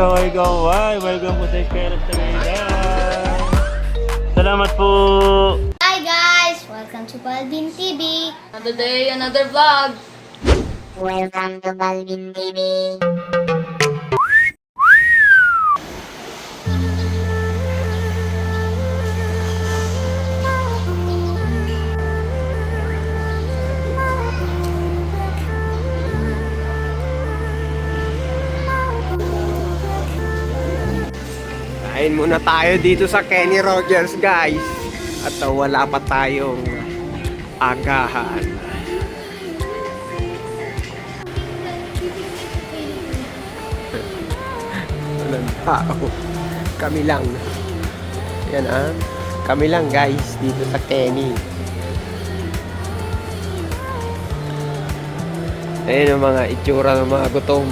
Kaway-kaway! Welcome po sa Carrot Tagaytay! Salamat po! Hi guys! Welcome to Balvin TV! Another day, another vlog! Welcome to Balvin TV! Kain muna tayo dito sa Kenny Rogers, guys. At wala pa tayong agahan. Walang tao. Kami lang. Yan kami lang, guys, dito sa Kenny. Ayun ang mga itsura ng mga gutom.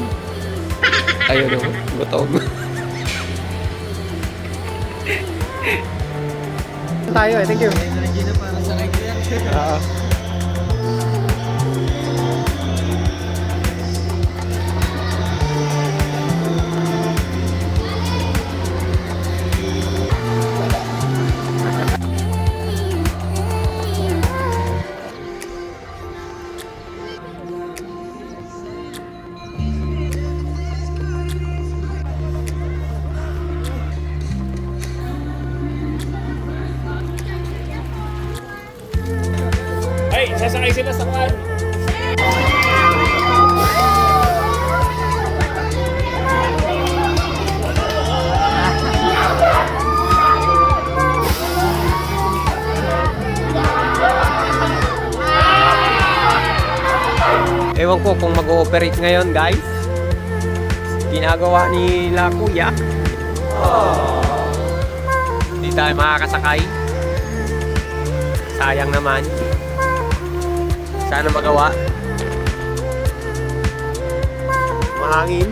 Ayun o, gutom. Tayo thank you. Hey! Sasakay sila sa kan! Ewan ko kung mag-ooperate ngayon, guys. Ginagawa nila kuya. Hindi tayo makakasakay. Sayang naman. Sana magawa. Mahangin.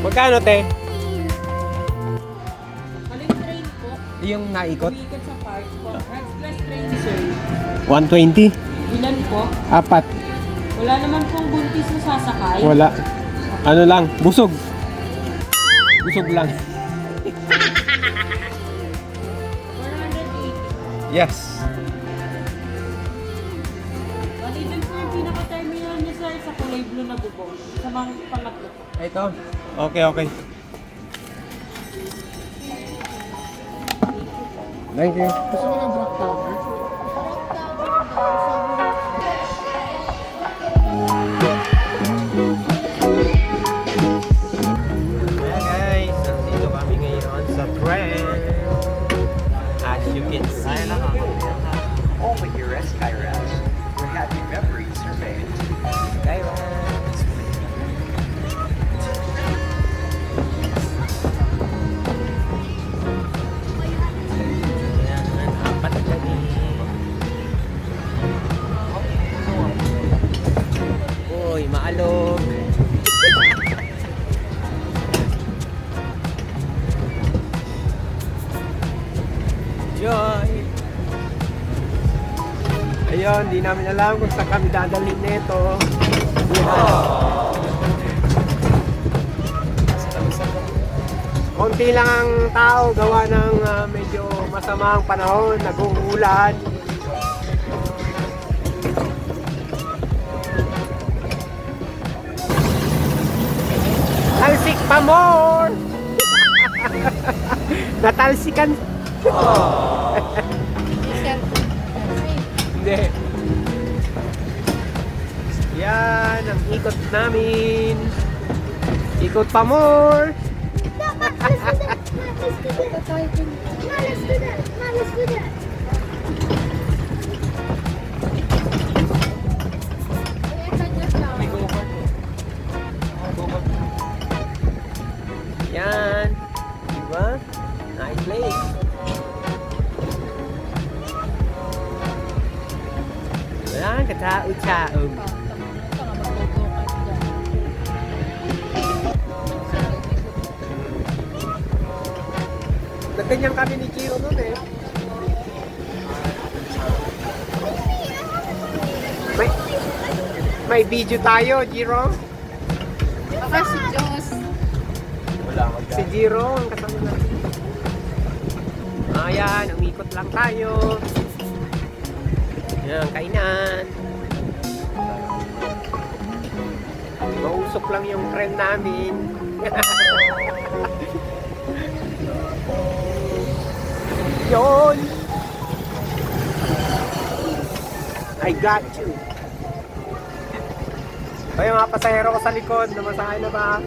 Magkano, te? Maling train po. Yung naikot? Umiikot sa park po. Express train, sir. 120? Ilan po? Apat. Wala naman pong buntis na sasakay. Wala. Ano lang? Busog. Busog lang. 180. Yes. Bali din po yung pinaka-terminal niya, sir, sa kulay blue na bubong. Sa mga pangatlo. Ito. Okay, okay. Thank you. Gusto mo ng black powder? Ayan, guys. Nandito kami ngayon sa trend. As you can see. Over here at Skyras, where happy memories are made. Skyras. Ayan, apat kami. Uy, maalog. Joy! Ayun, di namin alam kung saan kami dadalhin nito. Konti lang ang tao gawa ng medyo masamang panahon, nag-uulan. Talsik pa more! Natalsikan. Hindi. Yan, ang ikot namin. Ikot pa more. Yan. Diba? Nice place. Wala, katao-tao. Nagganyan kami ni Giro nun eh. May video tayo, Giro. Baka si Diyos. Si Giro, ang kasama natin. Ayan, umikot lang tayo. Ayan, kainan. Mausok lang yung friend namin. Yon! I got you. Ay, mga pasahero ko sa likod, namasahe na ba?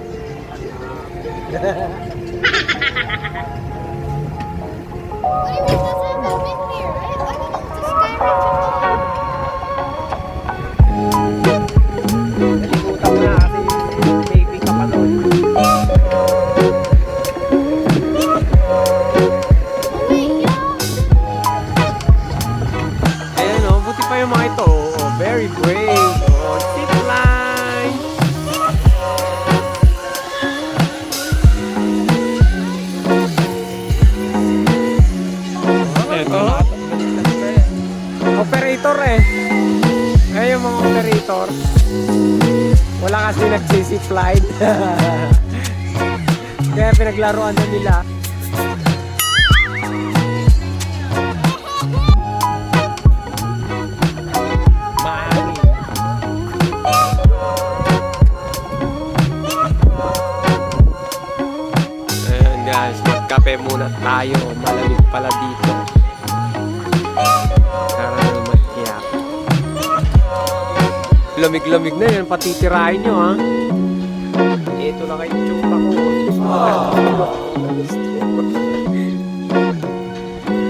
What do you mean that's not been here? I didn't Nalimutan mo na kasi baby ka pa nun. Ayan o, buti pa yung mga ito. Oh, very brave. Oh, zip line. Ito. Operator eh. Ngayon yung mga operator. Wala kasi nagsisip line. Kaya pinaglaruan na nila. Maani. Ayan guys, magkape muna tayo. Malamig pala dito. Caramel macchiato. Lamig-lamig na yan, patitirahin nyo ha. Ito na kayo tsura ko.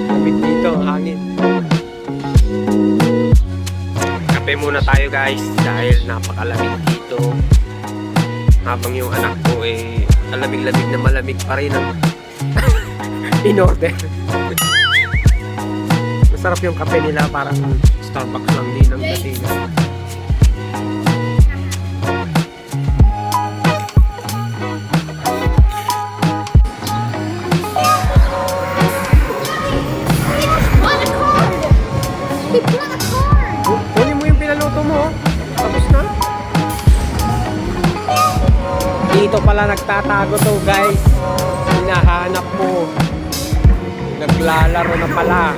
Lamig dito, ang hangin. Kape muna tayo guys, dahil napakalamig dito. Habang yung anak ko eh, malamig-lamig na malamig pa rin ang in order. Masarap yung kape nila, parang Starbucks lang din ang datingan. Kunin mo yung pinaluto mo. Tapos na. Dito pala nagtatago to guys. Hinahanap mo. Naglalaro na pala.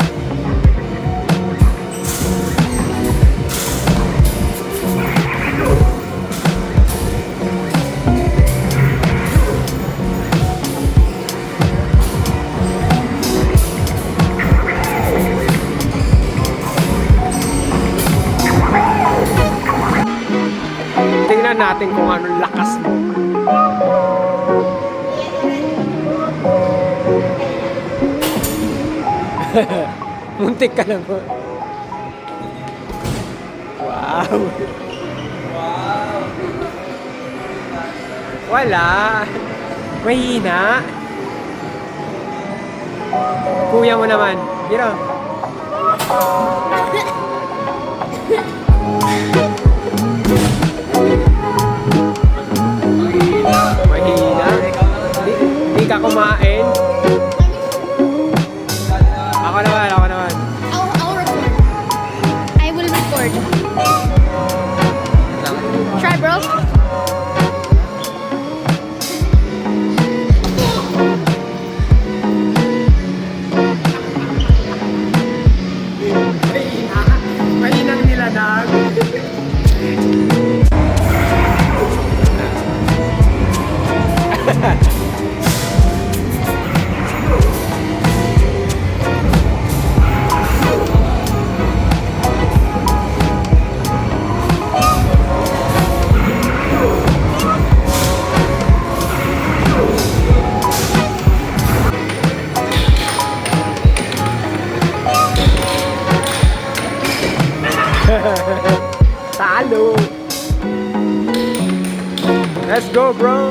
Tingnan natin kung anong lakas mo. Muntik ka na po. Wow. Wala. Mahina. Kuya mo naman. Giro. Mahina. Di ka kumain. Ako naman. I'll record. I will record. Try, bro. Mahinang niladag. Talo. Let's go, bro.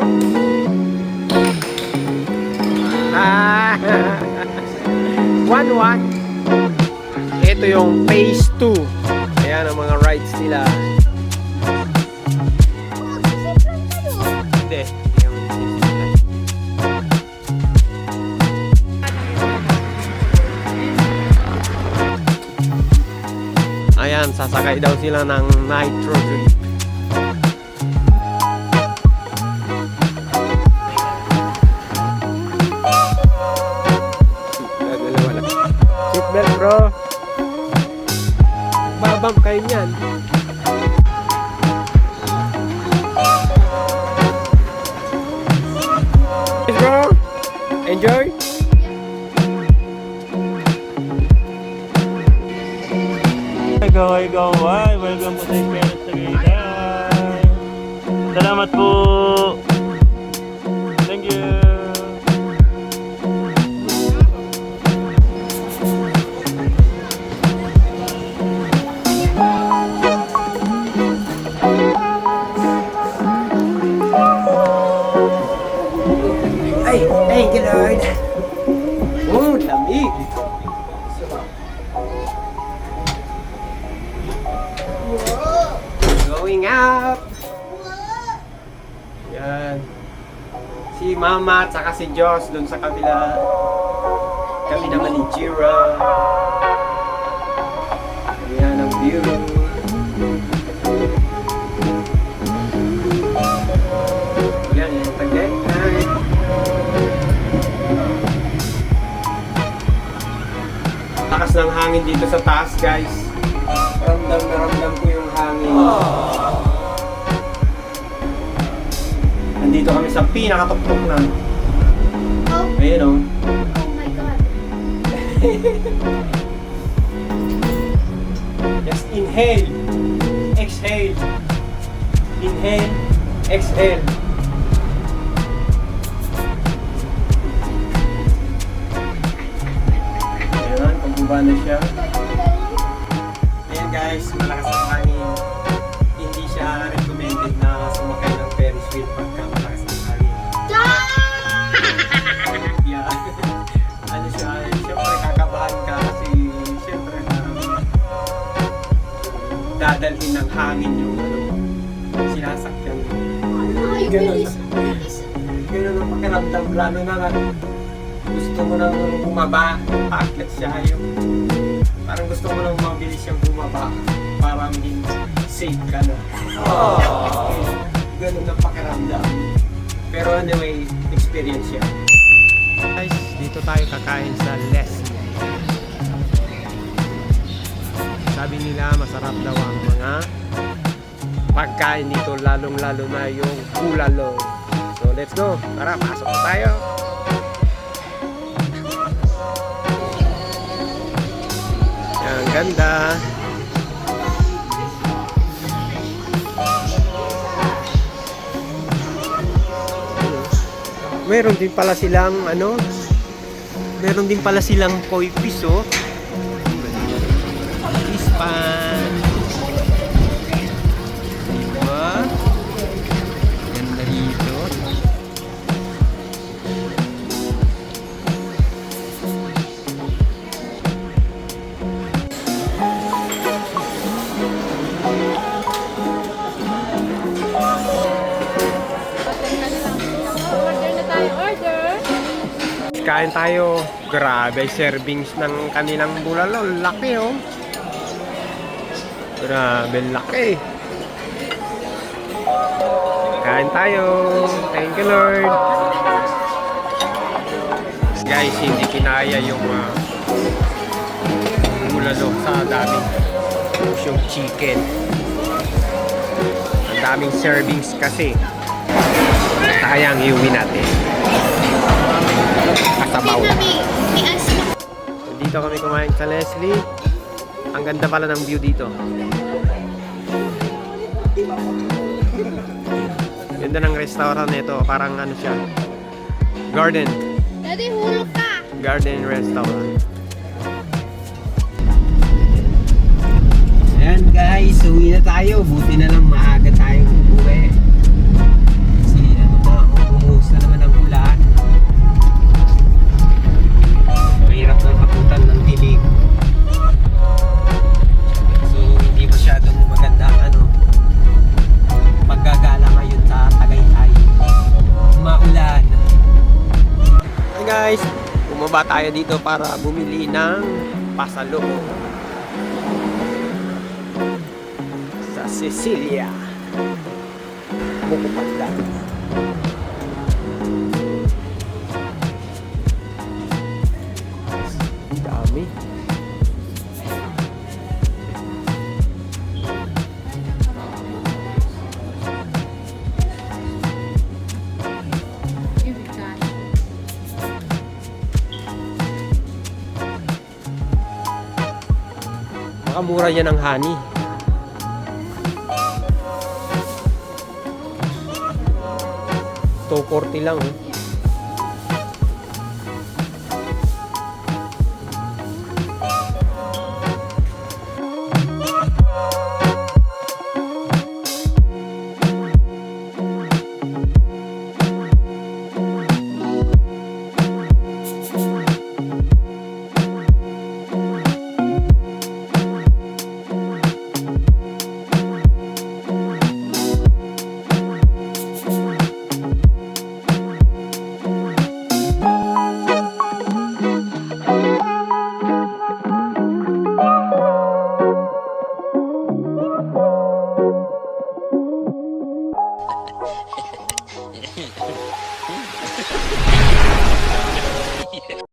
1-1. Ito yung phase 2. Ayan ang mga rides nila. Hindi. Sasakay daw sila ng nitro drip. Seatbelt bro. Babam kayo niyan. Yes bro. Enjoy. Hi, welcome po sa Carrot Tagaytay. Salamat po. Thank you. Ay, thank you Lord. Oh, lamig. Going up. Yan. Si Mama at saka si Joss dun sa kabila. Kami naman ni Jira. Yan ang view. Yan yung Tagaytay. Lakas ng hangin dito sa taas guys. Ramdam na ramdam ko yung hangin. Nandito kami sa pinakatuktok na. Oh, Ayun o. oh my God. Just inhale. Exhale. Inhale. Exhale. Ayan, pagbuba na siya. Ayan guys, malakas ang hangin. Hindi siya recommended na sumakay ng Ferris wheel pagka malakas ang hangin. Yeah. Ano siya, siyempre kakabahan ka kasi siyempre dadalhin ng hangin yung sinasakyan mo. Ay, bilis. Ganun ang pakiramdam, lalo na gusto mo nang bumaba, paakyat siya yung parang gusto mo nang mabilis siyang bumaba para maging safe ka na. Ganun ang pakiramdam. Pero anyway, experience siya. Guys, dito tayo kakain sa Leslie. Sabi nila masarap daw ang mga pagkain dito, lalong-lalo na yung bulalo. So let's go. Tara, pasok na tayo. Ang ganda. Meron din pala silang meron din pala silang koi piso. Ispan. Diba? Ganda dito. Order na tayo, order! Kain tayo. Grabe, servings ng kanilang bulalo. Laki oh. Grabe, laki. Kain tayo. Thank you Lord. Guys, hindi kinaya yung bulalo sa daming yung chicken. Ang daming servings kasi. Sayang iuwi natin. Kasabaw. Dito kami kumain sa Leslie. Ang ganda pala ng view dito. Ganda ng restaurant nito. Parang ano siya. Garden. Daddy, hulog ka. Garden restaurant. Ayan guys, uwi na tayo. Buti na lang maaga tayo umuwi. Kasi ano na, bumuhos na naman ang ulan. Mahirap na pakutan ng dilig. So hindi masyadong maganda ang paggagala ngayon sa Tagaytay. Maulan. Hey guys, bumaba tayo dito para bumili ng pasalubong. Cecilia. Buko Pandan. Dami. Makamura yan ng honey. $240 lang.